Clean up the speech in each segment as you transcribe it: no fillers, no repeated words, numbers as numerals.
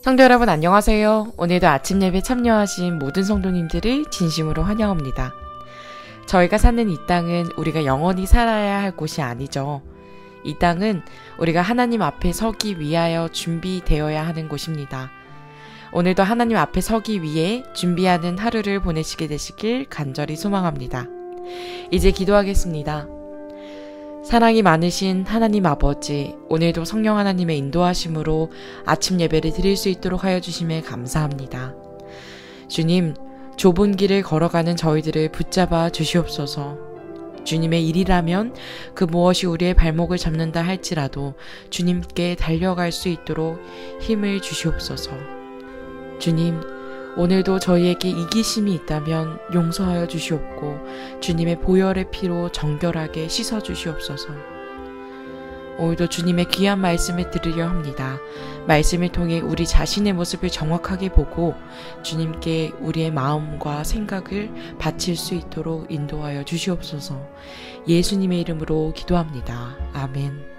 성도 여러분 안녕하세요. 오늘도 아침 예배 참여하신 모든 성도님들을 진심으로 환영합니다. 저희가 사는 이 땅은 우리가 영원히 살아야 할 곳이 아니죠. 이 땅은 우리가 하나님 앞에 서기 위하여 준비되어야 하는 곳입니다. 오늘도 하나님 앞에 서기 위해 준비하는 하루를 보내시게 되시길 간절히 소망합니다. 이제 기도하겠습니다. 사랑이 많으신 하나님 아버지, 오늘도 성령 하나님의 인도하심으로 아침 예배를 드릴 수 있도록 하여 주심에 감사합니다. 주님, 좁은 길을 걸어가는 저희들을 붙잡아 주시옵소서. 주님의 일이라면 그 무엇이 우리의 발목을 잡는다 할지라도 주님께 달려갈 수 있도록 힘을 주시옵소서. 주님, 오늘도 저희에게 이기심이 있다면 용서하여 주시옵고 주님의 보혈의 피로 정결하게 씻어 주시옵소서. 오늘도 주님의 귀한 말씀을 들으려 합니다. 말씀을 통해 우리 자신의 모습을 정확하게 보고 주님께 우리의 마음과 생각을 바칠 수 있도록 인도하여 주시옵소서. 예수님의 이름으로 기도합니다. 아멘.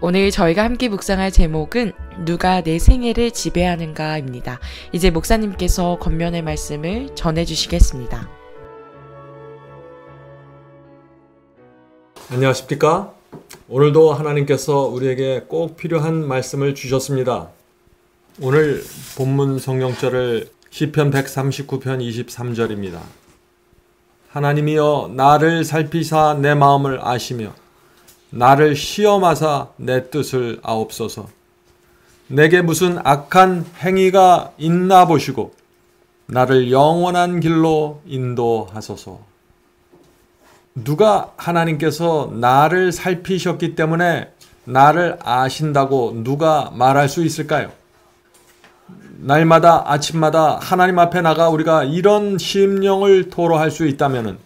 오늘 저희가 함께 묵상할 제목은 누가 내 생애를 지배하는가입니다. 이제 목사님께서 권면의 말씀을 전해주시겠습니다. 안녕하십니까? 오늘도 하나님께서 우리에게 꼭 필요한 말씀을 주셨습니다. 오늘 본문 성령절을 시편 139편 23절입니다. 하나님이여 나를 살피사 내 마음을 아시며 나를 시험하사 내 뜻을 아옵소서. 내게 무슨 악한 행위가 있나 보시고 나를 영원한 길로 인도하소서. 누가 하나님께서 나를 살피셨기 때문에 나를 아신다고 누가 말할 수 있을까요? 날마다 아침마다 하나님 앞에 나가 우리가 이런 심령을 토로할 수 있다면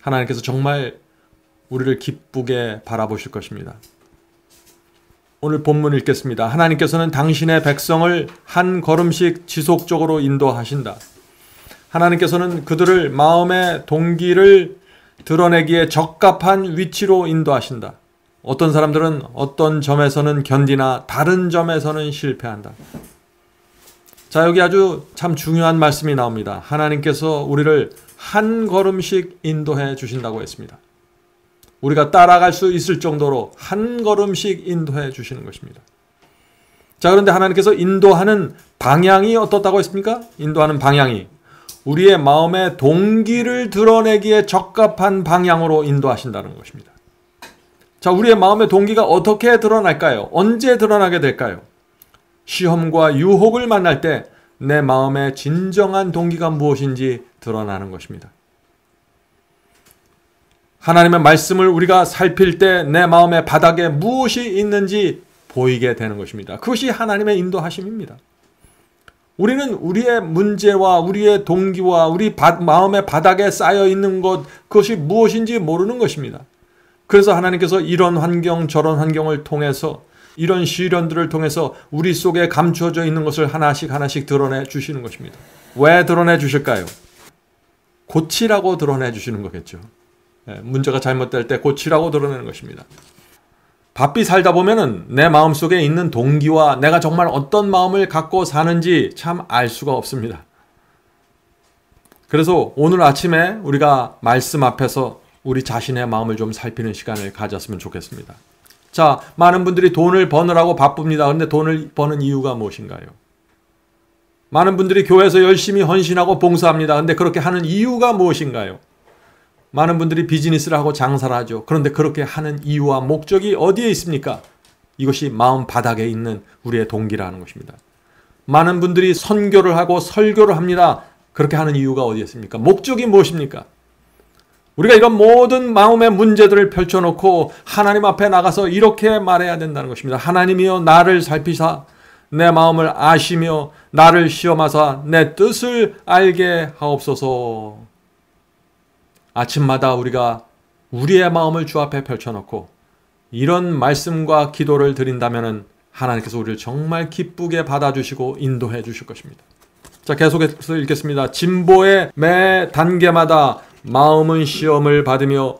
하나님께서 정말 우리를 기쁘게 바라보실 것입니다. 오늘 본문 읽겠습니다. 하나님께서는 당신의 백성을 한 걸음씩 지속적으로 인도하신다. 하나님께서는 그들을 마음의 동기를 드러내기에 적합한 위치로 인도하신다. 어떤 사람들은 어떤 점에서는 견디나 다른 점에서는 실패한다. 자, 여기 아주 참 중요한 말씀이 나옵니다. 하나님께서 우리를 한 걸음씩 인도해 주신다고 했습니다. 우리가 따라갈 수 있을 정도로 한 걸음씩 인도해 주시는 것입니다. 자, 그런데 하나님께서 인도하는 방향이 어떻다고 했습니까? 인도하는 방향이 우리의 마음의 동기를 드러내기에 적합한 방향으로 인도하신다는 것입니다. 자, 우리의 마음의 동기가 어떻게 드러날까요? 언제 드러나게 될까요? 시험과 유혹을 만날 때 내 마음의 진정한 동기가 무엇인지 드러나는 것입니다. 하나님의 말씀을 우리가 살필 때 내 마음의 바닥에 무엇이 있는지 보이게 되는 것입니다. 그것이 하나님의 인도하심입니다. 우리는 우리의 문제와 우리의 동기와 우리 마음의 바닥에 쌓여 있는 것, 그것이 무엇인지 모르는 것입니다. 그래서 하나님께서 이런 환경 저런 환경을 통해서 이런 시련들을 통해서 우리 속에 감추어져 있는 것을 하나씩 하나씩 드러내 주시는 것입니다. 왜 드러내 주실까요? 고치라고 드러내 주시는 거겠죠. 문제가 잘못될 때 고치라고 드러내는 것입니다. 바삐 살다 보면은 내 마음속에 있는 동기와 내가 정말 어떤 마음을 갖고 사는지 참 알 수가 없습니다. 그래서 오늘 아침에 우리가 말씀 앞에서 우리 자신의 마음을 좀 살피는 시간을 가졌으면 좋겠습니다. 자, 많은 분들이 돈을 버느라고 바쁩니다. 그런데 돈을 버는 이유가 무엇인가요? 많은 분들이 교회에서 열심히 헌신하고 봉사합니다. 그런데 그렇게 하는 이유가 무엇인가요? 많은 분들이 비즈니스를 하고 장사를 하죠. 그런데 그렇게 하는 이유와 목적이 어디에 있습니까? 이것이 마음 바닥에 있는 우리의 동기라는 것입니다. 많은 분들이 선교를 하고 설교를 합니다. 그렇게 하는 이유가 어디에 있습니까? 목적이 무엇입니까? 우리가 이런 모든 마음의 문제들을 펼쳐놓고 하나님 앞에 나가서 이렇게 말해야 된다는 것입니다. 하나님이여 나를 살피사 내 마음을 아시며 나를 시험하사 내 뜻을 알게 하옵소서. 아침마다 우리가 우리의 마음을 주 앞에 펼쳐놓고 이런 말씀과 기도를 드린다면 하나님께서 우리를 정말 기쁘게 받아주시고 인도해 주실 것입니다. 자, 계속해서 읽겠습니다. 진보의 매 단계마다 마음은 시험을 받으며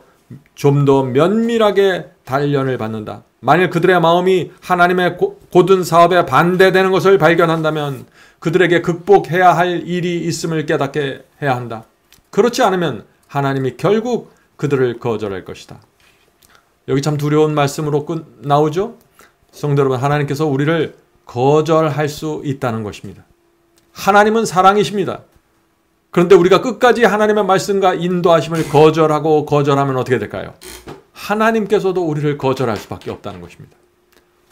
좀 더 면밀하게 단련을 받는다. 만일 그들의 마음이 하나님의 고든 사업에 반대되는 것을 발견한다면 그들에게 극복해야 할 일이 있음을 깨닫게 해야 한다. 그렇지 않으면 하나님이 결국 그들을 거절할 것이다. 여기 참 두려운 말씀으로 나오죠? 성도 여러분, 하나님께서 우리를 거절할 수 있다는 것입니다. 하나님은 사랑이십니다. 그런데 우리가 끝까지 하나님의 말씀과 인도하심을 거절하면 어떻게 될까요? 하나님께서도 우리를 거절할 수밖에 없다는 것입니다.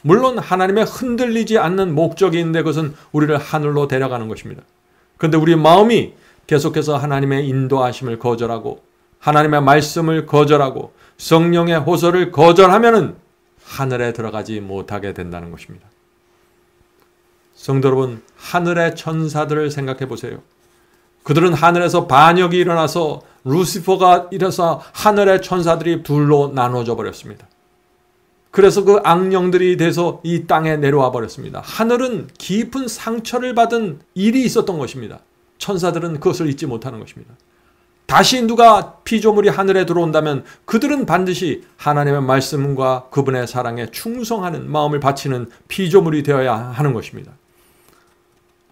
물론 하나님의 흔들리지 않는 목적이 있는데 그것은 우리를 하늘로 데려가는 것입니다. 그런데 우리 마음이 계속해서 하나님의 인도하심을 거절하고 하나님의 말씀을 거절하고 성령의 호소를 거절하면은 하늘에 들어가지 못하게 된다는 것입니다. 성도 여러분, 하늘의 천사들을 생각해 보세요. 그들은 하늘에서 반역이 일어나서 루시퍼가 일어서 하늘의 천사들이 둘로 나눠져 버렸습니다. 그래서 그 악령들이 돼서 이 땅에 내려와 버렸습니다. 하늘은 깊은 상처를 받은 일이 있었던 것입니다. 천사들은 그것을 잊지 못하는 것입니다. 다시 누가 피조물이 하늘에 들어온다면 그들은 반드시 하나님의 말씀과 그분의 사랑에 충성하는 마음을 바치는 피조물이 되어야 하는 것입니다.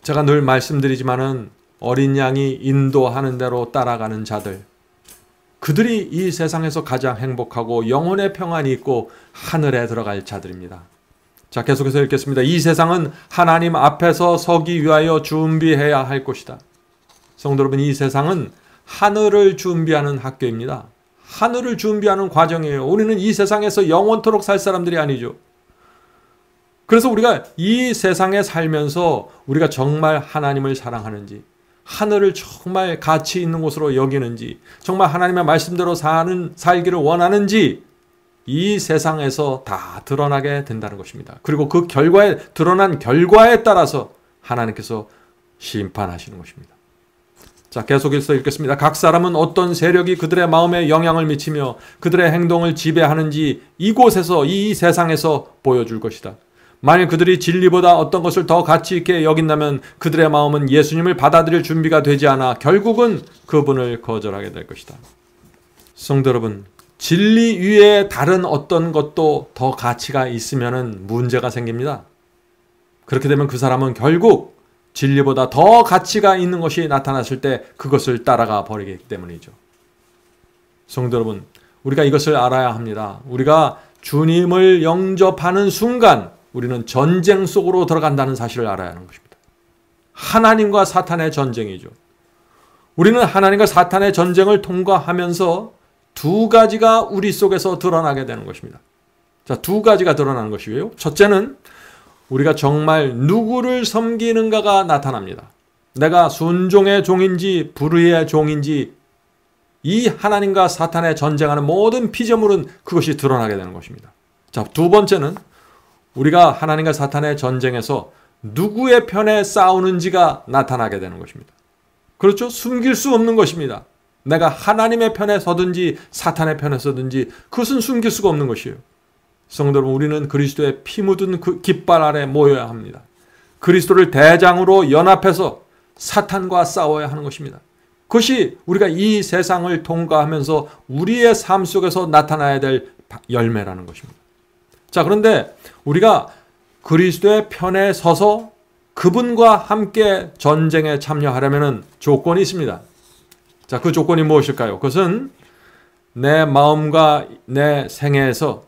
제가 늘 말씀드리지만은 어린 양이 인도하는 대로 따라가는 자들, 그들이 이 세상에서 가장 행복하고 영혼의 평안이 있고 하늘에 들어갈 자들입니다. 자, 계속해서 읽겠습니다. 이 세상은 하나님 앞에서 서기 위하여 준비해야 할 곳이다. 성도 여러분, 이 세상은 하늘을 준비하는 학교입니다. 하늘을 준비하는 과정이에요. 우리는 이 세상에서 영원토록 살 사람들이 아니죠. 그래서 우리가 이 세상에 살면서 우리가 정말 하나님을 사랑하는지, 하늘을 정말 가치 있는 곳으로 여기는지, 정말 하나님의 말씀대로 살기를 원하는지 이 세상에서 다 드러나게 된다는 것입니다. 그리고 그 드러난 결과에 따라서 하나님께서 심판하시는 것입니다. 자, 계속해서 읽겠습니다. 각 사람은 어떤 세력이 그들의 마음에 영향을 미치며 그들의 행동을 지배하는지 이곳에서, 이 세상에서 보여줄 것이다. 만일 그들이 진리보다 어떤 것을 더 가치 있게 여긴다면 그들의 마음은 예수님을 받아들일 준비가 되지 않아 결국은 그분을 거절하게 될 것이다. 성도 여러분, 진리 위에 다른 어떤 것도 더 가치가 있으면 문제가 생깁니다. 그렇게 되면 그 사람은 결국 진리보다 더 가치가 있는 것이 나타났을 때 그것을 따라가 버리기 때문이죠. 성도 여러분, 우리가 이것을 알아야 합니다. 우리가 주님을 영접하는 순간 우리는 전쟁 속으로 들어간다는 사실을 알아야 하는 것입니다. 하나님과 사탄의 전쟁이죠. 우리는 하나님과 사탄의 전쟁을 통과하면서 두 가지가 우리 속에서 드러나게 되는 것입니다. 자, 두 가지가 드러나는 것이고요. 첫째는 우리가 정말 누구를 섬기는가가 나타납니다. 내가 순종의 종인지 불의의 종인지, 이 하나님과 사탄의 전쟁하는 모든 피조물은 그것이 드러나게 되는 것입니다. 자, 두 번째는 우리가 하나님과 사탄의 전쟁에서 누구의 편에 싸우는지가 나타나게 되는 것입니다. 그렇죠? 숨길 수 없는 것입니다. 내가 하나님의 편에 서든지 사탄의 편에 서든지 그것은 숨길 수가 없는 것이에요. 성도 여러분, 우리는 그리스도의 피 묻은 그 깃발 아래 모여야 합니다. 그리스도를 대장으로 연합해서 사탄과 싸워야 하는 것입니다. 그것이 우리가 이 세상을 통과하면서 우리의 삶 속에서 나타나야 될 열매라는 것입니다. 자, 그런데 우리가 그리스도의 편에 서서 그분과 함께 전쟁에 참여하려면 조건이 있습니다. 자, 그 조건이 무엇일까요? 그것은 내 마음과 내 생애에서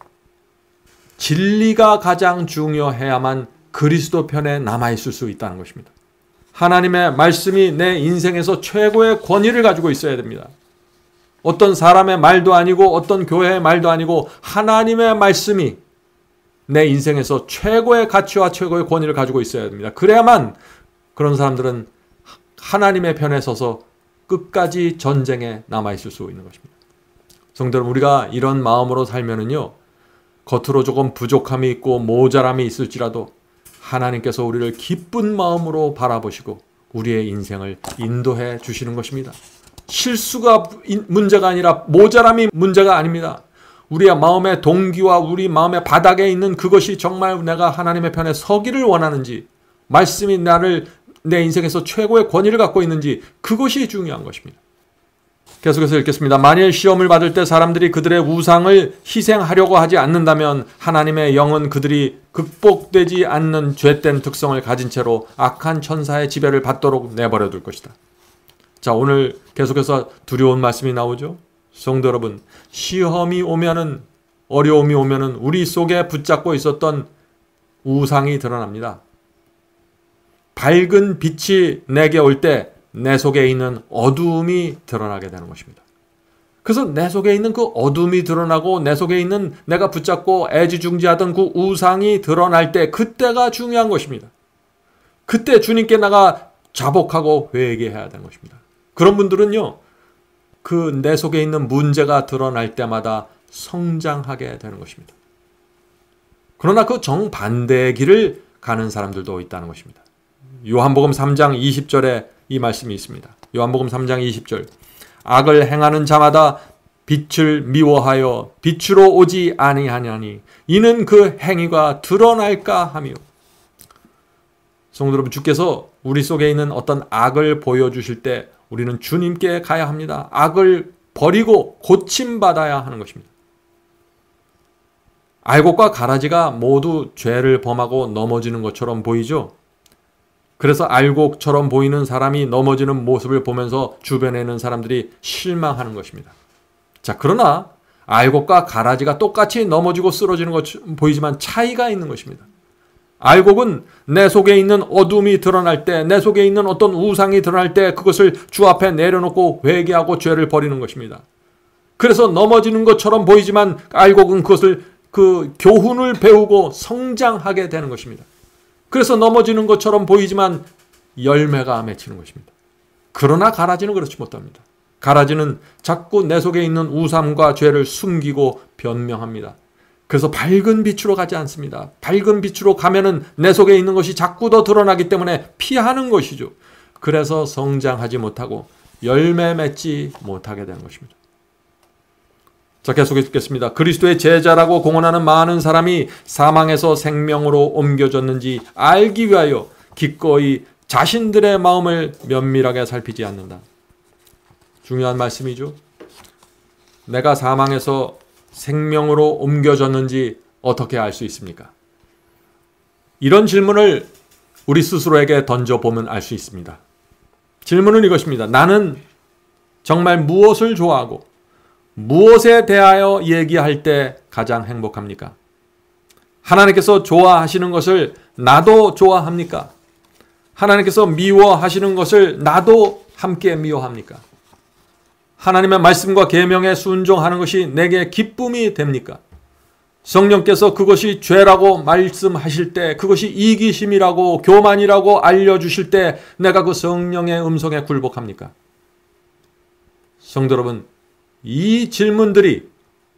진리가 가장 중요해야만 그리스도 편에 남아있을 수 있다는 것입니다. 하나님의 말씀이 내 인생에서 최고의 권위를 가지고 있어야 됩니다. 어떤 사람의 말도 아니고 어떤 교회의 말도 아니고 하나님의 말씀이 내 인생에서 최고의 가치와 최고의 권위를 가지고 있어야 됩니다. 그래야만 그런 사람들은 하나님의 편에 서서 끝까지 전쟁에 남아있을 수 있는 것입니다. 성도 여러분, 우리가 이런 마음으로 살면은요, 겉으로 조금 부족함이 있고 모자람이 있을지라도 하나님께서 우리를 기쁜 마음으로 바라보시고 우리의 인생을 인도해 주시는 것입니다. 실수가 문제가 아니라 모자람이 문제가 아닙니다. 우리의 마음의 동기와 우리 마음의 바닥에 있는 그것이 정말 내가 하나님의 편에 서기를 원하는지, 말씀이 나를 내 인생에서 최고의 권위를 갖고 있는지, 그것이 중요한 것입니다. 계속해서 읽겠습니다. 만일 시험을 받을 때 사람들이 그들의 우상을 희생하려고 하지 않는다면 하나님의 영은 그들이 극복되지 않는 죄된 특성을 가진 채로 악한 천사의 지배를 받도록 내버려 둘 것이다. 자, 오늘 계속해서 두려운 말씀이 나오죠. 성도 여러분, 시험이 오면은, 어려움이 오면은 우리 속에 붙잡고 있었던 우상이 드러납니다. 밝은 빛이 내게 올 때 내 속에 있는 어두움이 드러나게 되는 것입니다. 그래서 내 속에 있는 그 어둠이 드러나고 내 속에 있는 내가 붙잡고 애지중지하던 그 우상이 드러날 때, 그때가 중요한 것입니다. 그때 주님께 나가 자복하고 회개해야 되는 것입니다. 그런 분들은요, 그 내 속에 있는 문제가 드러날 때마다 성장하게 되는 것입니다. 그러나 그 정반대의 길을 가는 사람들도 있다는 것입니다. 요한복음 3장 20절에 이 말씀이 있습니다. 요한복음 3장 20절. 악을 행하는 자마다 빛을 미워하여 빛으로 오지 아니하냐니 이는 그 행위가 드러날까 하며. 성도 여러분, 주께서 우리 속에 있는 어떤 악을 보여주실 때 우리는 주님께 가야 합니다. 악을 버리고 고침받아야 하는 것입니다. 알곡과 가라지가 모두 죄를 범하고 넘어지는 것처럼 보이죠? 그래서 알곡처럼 보이는 사람이 넘어지는 모습을 보면서 주변에 있는 사람들이 실망하는 것입니다. 자, 그러나 알곡과 가라지가 똑같이 넘어지고 쓰러지는 것 보이지만 차이가 있는 것입니다. 알곡은 내 속에 있는 어둠이 드러날 때, 내 속에 있는 어떤 우상이 드러날 때 그것을 주 앞에 내려놓고 회개하고 죄를 버리는 것입니다. 그래서 넘어지는 것처럼 보이지만 알곡은 그것을 그 교훈을 배우고 성장하게 되는 것입니다. 그래서 넘어지는 것처럼 보이지만 열매가 맺히는 것입니다. 그러나 가라지는 그렇지 못합니다. 가라지는 자꾸 내 속에 있는 우상과 죄를 숨기고 변명합니다. 그래서 밝은 빛으로 가지 않습니다. 밝은 빛으로 가면은 내 속에 있는 것이 자꾸 더 드러나기 때문에 피하는 것이죠. 그래서 성장하지 못하고 열매 맺지 못하게 되는 것입니다. 자, 계속 읽겠습니다. 그리스도의 제자라고 공언하는 많은 사람이 사망에서 생명으로 옮겨졌는지 알기 위하여 기꺼이 자신들의 마음을 면밀하게 살피지 않는다. 중요한 말씀이죠. 내가 사망에서 생명으로 옮겨졌는지 어떻게 알 수 있습니까? 이런 질문을 우리 스스로에게 던져보면 알 수 있습니다. 질문은 이것입니다. 나는 정말 무엇을 좋아하고 무엇에 대하여 얘기할 때 가장 행복합니까? 하나님께서 좋아하시는 것을 나도 좋아합니까? 하나님께서 미워하시는 것을 나도 함께 미워합니까? 하나님의 말씀과 계명에 순종하는 것이 내게 기쁨이 됩니까? 성령께서 그것이 죄라고 말씀하실 때, 그것이 이기심이라고 교만이라고 알려주실 때 내가 그 성령의 음성에 굴복합니까? 성도 여러분, 이 질문들이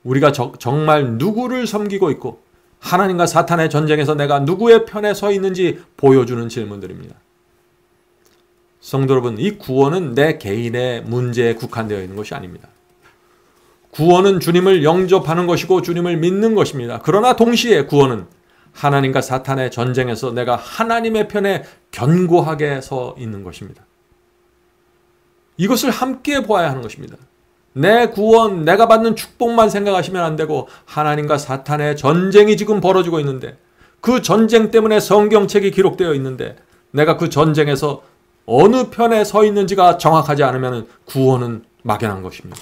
우리가 정말 누구를 섬기고 있고 하나님과 사탄의 전쟁에서 내가 누구의 편에 서 있는지 보여주는 질문들입니다. 성도 여러분, 이 구원은 내 개인의 문제에 국한되어 있는 것이 아닙니다. 구원은 주님을 영접하는 것이고 주님을 믿는 것입니다. 그러나 동시에 구원은 하나님과 사탄의 전쟁에서 내가 하나님의 편에 견고하게 서 있는 것입니다. 이것을 함께 보아야 하는 것입니다. 내 구원, 내가 받는 축복만 생각하시면 안 되고 하나님과 사탄의 전쟁이 지금 벌어지고 있는데 그 전쟁 때문에 성경책이 기록되어 있는데 내가 그 전쟁에서 어느 편에 서 있는지가 정확하지 않으면 구원은 막연한 것입니다.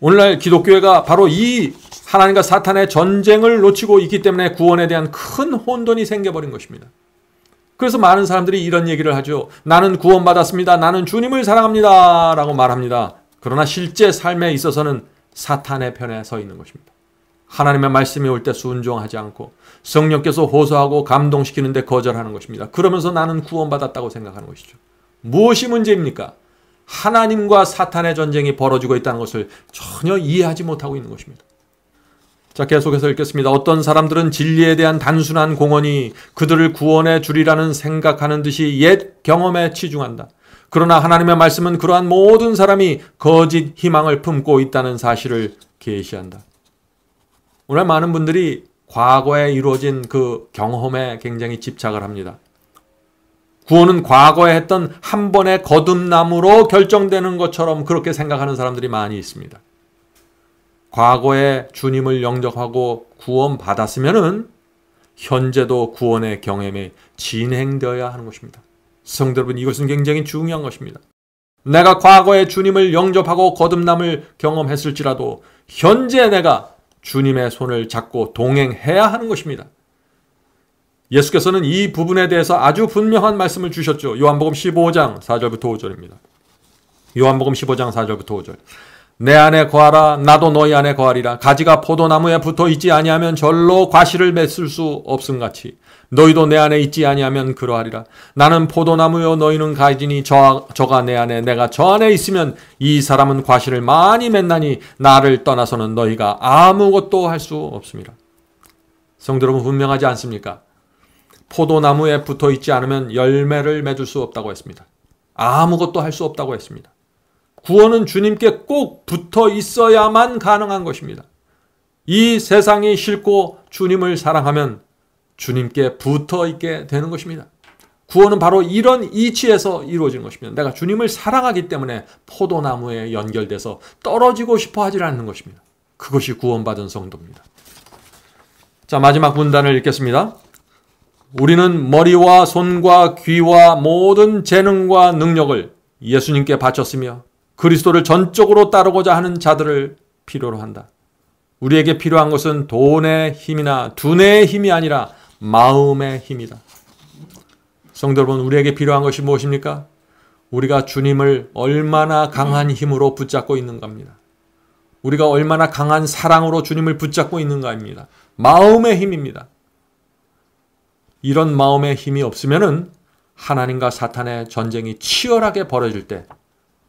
오늘날 기독교회가 바로 이 하나님과 사탄의 전쟁을 놓치고 있기 때문에 구원에 대한 큰 혼돈이 생겨버린 것입니다. 그래서 많은 사람들이 이런 얘기를 하죠. 나는 구원받았습니다. 나는 주님을 사랑합니다. 라고 말합니다. 그러나 실제 삶에 있어서는 사탄의 편에 서 있는 것입니다. 하나님의 말씀이 올 때 순종하지 않고 성령께서 호소하고 감동시키는데 거절하는 것입니다. 그러면서 나는 구원받았다고 생각하는 것이죠. 무엇이 문제입니까? 하나님과 사탄의 전쟁이 벌어지고 있다는 것을 전혀 이해하지 못하고 있는 것입니다. 자, 계속해서 읽겠습니다. 어떤 사람들은 진리에 대한 단순한 공언이 그들을 구원해 주리라는 생각하는 듯이 옛 경험에 치중한다. 그러나 하나님의 말씀은 그러한 모든 사람이 거짓 희망을 품고 있다는 사실을 계시한다. 오늘 많은 분들이 과거에 이루어진 그 경험에 굉장히 집착을 합니다. 구원은 과거에 했던 한 번의 거듭남으로 결정되는 것처럼 그렇게 생각하는 사람들이 많이 있습니다. 과거에 주님을 영접하고 구원받았으면은 현재도 구원의 경험이 진행되어야 하는 것입니다. 성도 여러분, 이것은 굉장히 중요한 것입니다. 내가 과거에 주님을 영접하고 거듭남을 경험했을지라도 현재 내가 주님의 손을 잡고 동행해야 하는 것입니다. 예수께서는 이 부분에 대해서 아주 분명한 말씀을 주셨죠. 요한복음 15장 4절부터 5절입니다. 요한복음 15장 4절부터 5절. 내 안에 거하라, 나도 너희 안에 거하리라. 가지가 포도나무에 붙어 있지 아니하면 절로 과실을 맺을 수 없음같이 너희도 내 안에 있지 아니하면 그러하리라. 나는 포도나무요 너희는 가지니 저가 내 안에 내가 저 안에 있으면 이 사람은 과실을 많이 맺나니 나를 떠나서는 너희가 아무것도 할 수 없습니다. 성도 여러분, 분명하지 않습니까? 포도나무에 붙어 있지 않으면 열매를 맺을 수 없다고 했습니다. 아무것도 할 수 없다고 했습니다. 구원은 주님께 꼭 붙어 있어야만 가능한 것입니다. 이 세상이 싫고 주님을 사랑하면 주님께 붙어 있게 되는 것입니다. 구원은 바로 이런 이치에서 이루어지는 것입니다. 내가 주님을 사랑하기 때문에 포도나무에 연결돼서 떨어지고 싶어 하지 않는 것입니다. 그것이 구원받은 성도입니다. 자, 마지막 문단을 읽겠습니다. 우리는 머리와 손과 귀와 모든 재능과 능력을 예수님께 바쳤으며 그리스도를 전적으로 따르고자 하는 자들을 필요로 한다. 우리에게 필요한 것은 돈의 힘이나 두뇌의 힘이 아니라 마음의 힘이다. 성도 여러분, 우리에게 필요한 것이 무엇입니까? 우리가 주님을 얼마나 강한 힘으로 붙잡고 있는가입니다. 우리가 얼마나 강한 사랑으로 주님을 붙잡고 있는가입니다. 마음의 힘입니다. 이런 마음의 힘이 없으면은 하나님과 사탄의 전쟁이 치열하게 벌어질 때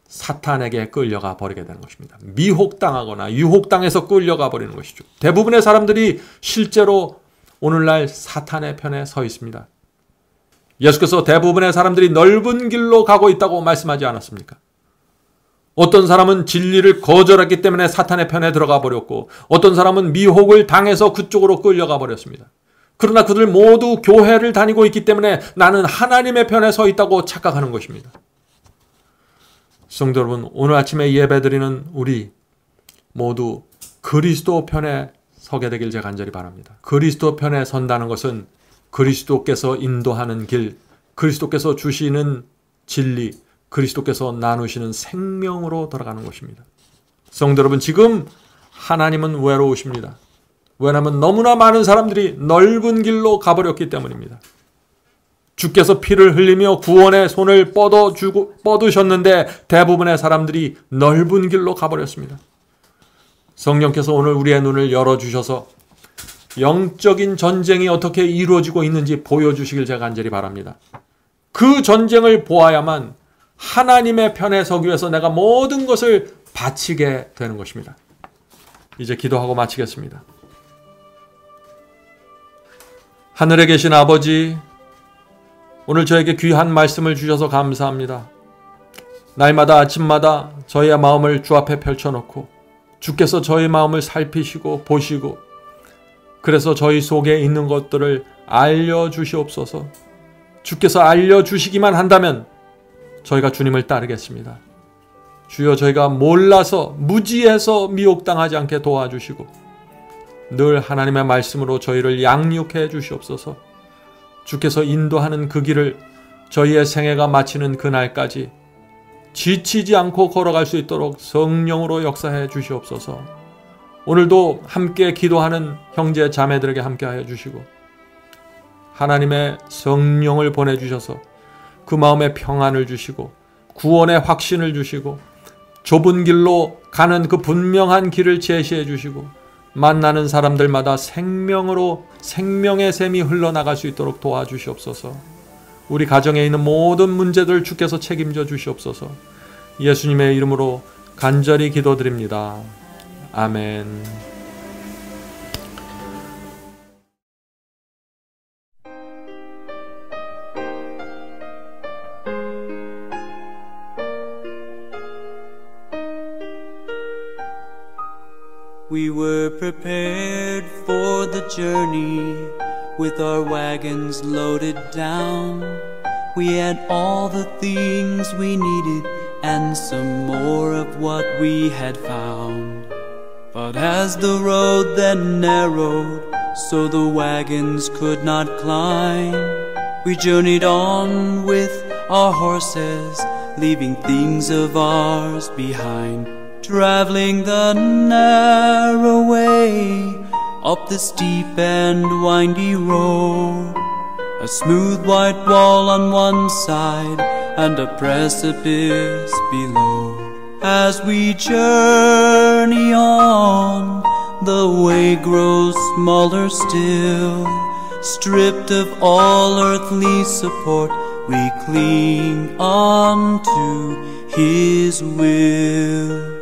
사탄에게 끌려가 버리게 되는 것입니다. 미혹당하거나 유혹당해서 끌려가 버리는 것이죠. 대부분의 사람들이 실제로 오늘날 사탄의 편에 서 있습니다. 예수께서 대부분의 사람들이 넓은 길로 가고 있다고 말씀하지 않았습니까? 어떤 사람은 진리를 거절했기 때문에 사탄의 편에 들어가 버렸고 어떤 사람은 미혹을 당해서 그쪽으로 끌려가 버렸습니다. 그러나 그들 모두 교회를 다니고 있기 때문에 나는 하나님의 편에 서 있다고 착각하는 것입니다. 성도 여러분, 오늘 아침에 예배드리는 우리 모두 그리스도 편에 서게 되길 제가 간절히 바랍니다. 그리스도 편에 선다는 것은 그리스도께서 인도하는 길, 그리스도께서 주시는 진리, 그리스도께서 나누시는 생명으로 돌아가는 것입니다. 성도 여러분, 지금 하나님은 외로우십니다. 왜냐하면 너무나 많은 사람들이 넓은 길로 가버렸기 때문입니다. 주께서 피를 흘리며 구원의 손을 뻗으셨는데 대부분의 사람들이 넓은 길로 가버렸습니다. 성령께서 오늘 우리의 눈을 열어주셔서 영적인 전쟁이 어떻게 이루어지고 있는지 보여주시길 제가 간절히 바랍니다. 그 전쟁을 보아야만 하나님의 편에 서기 위해서 내가 모든 것을 바치게 되는 것입니다. 이제 기도하고 마치겠습니다. 하늘에 계신 아버지, 오늘 저에게 귀한 말씀을 주셔서 감사합니다. 날마다 아침마다 저희의 마음을 주 앞에 펼쳐놓고 주께서 저희 마음을 살피시고 보시고 그래서 저희 속에 있는 것들을 알려주시옵소서. 주께서 알려주시기만 한다면 저희가 주님을 따르겠습니다. 주여, 저희가 몰라서 무지해서 미혹당하지 않게 도와주시고 늘 하나님의 말씀으로 저희를 양육해 주시옵소서. 주께서 인도하는 그 길을 저희의 생애가 마치는 그날까지 지치지 않고 걸어갈 수 있도록 성령으로 역사해 주시옵소서. 오늘도 함께 기도하는 형제 자매들에게 함께하여 주시고 하나님의 성령을 보내주셔서 그 마음에 평안을 주시고 구원의 확신을 주시고 좁은 길로 가는 그 분명한 길을 제시해 주시고 만나는 사람들마다 생명의 샘이 흘러나갈 수 있도록 도와주시옵소서. 우리 가정에 있는 모든 문제들 주께서 책임져 주시옵소서. 예수님의 이름으로 간절히 기도드립니다. 아멘. We were prepared for the journey with our wagons loaded down. We had all the things we needed and some more of what we had found. But as the road then narrowed so the wagons could not climb, we journeyed on with our horses, leaving things of ours behind. Traveling the narrow way up the steep and windy road, a smooth white wall on one side and a precipice below. As we journey on, the way grows smaller still. Stripped of all earthly support, we cling on to His will.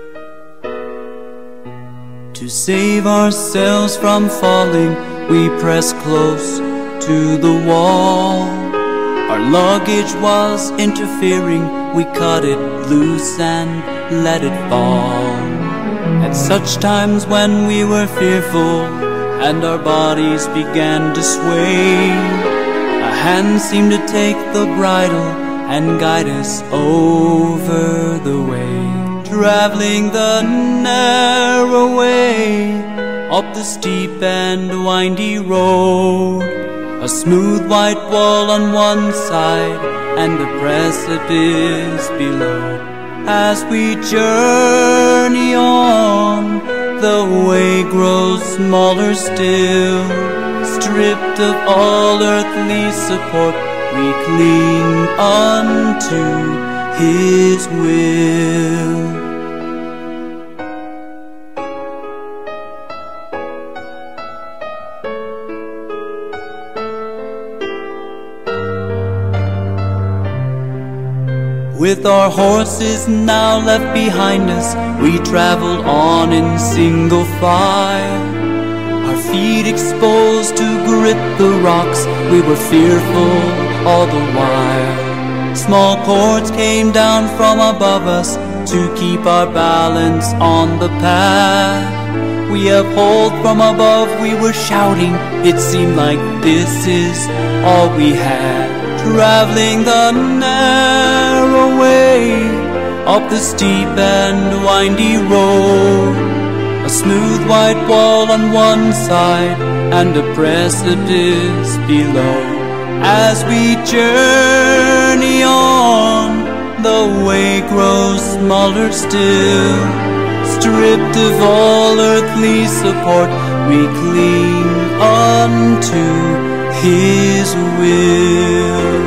To save ourselves from falling, we press close to the wall. Our luggage was interfering, we cut it loose and let it fall. At such times when we were fearful and our bodies began to sway, a hand seemed to take the bridle and guide us over the way. Traveling the narrow way up the steep and windy road, a smooth white wall on one side and a precipice below. As we journey on, the way grows smaller still. Stripped of all earthly support, we cling unto His will. With our horses now left behind us, we traveled on in single file. Our feet exposed to grip the rocks, we were fearful all the while. Small cords came down from above us to keep our balance on the path. We upheld from above, we were shouting, it seemed like this is all we had. Traveling the narrow way up the steep and windy road, a smooth white wall on one side and a precipice below. As we journey on, the way grows smaller still. Stripped of all earthly support, we cling unto His will.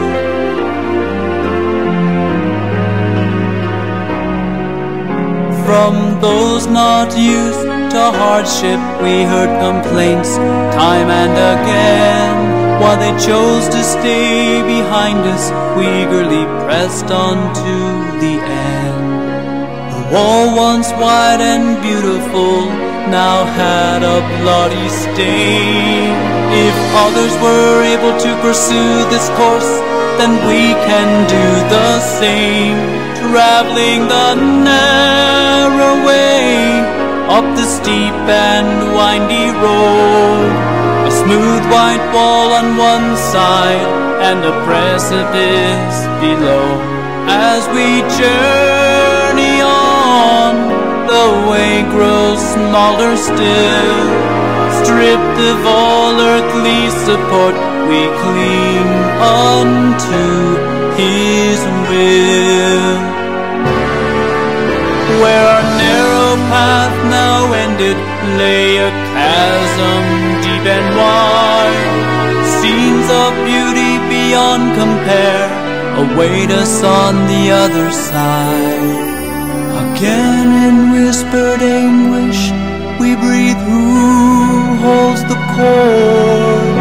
From those not used to hardship, we heard complaints time and again. While they chose to stay behind us, we eagerly pressed on to the end. The wall, once wide and beautiful, now had a bloody stain. If others were able to pursue this course, then we can do the same. Traveling the narrow way up the steep and windy road, a smooth white wall on one side and a precipice below. As we journey on, the way grows smaller still. Stripped of all earthly support, we cling unto His will. Where our narrow path now ended lay a chasm deep and wide. Scenes of beauty beyond compare await us on the other side. Again in whispered anguish we breathe, who holds the cord?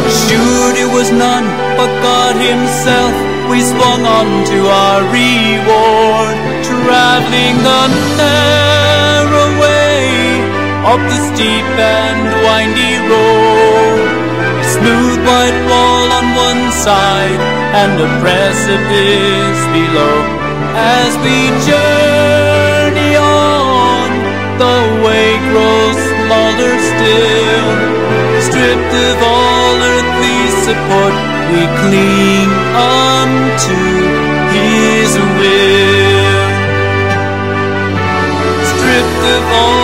Assured it was none but God Himself, we swung on to our reward. Traveling the narrow way up the steep and windy road, a smooth white wall on one side and a precipice below. As we journey on, the way grows smaller still. Stripped of all earthly support, we cling unto His will. Stripped of all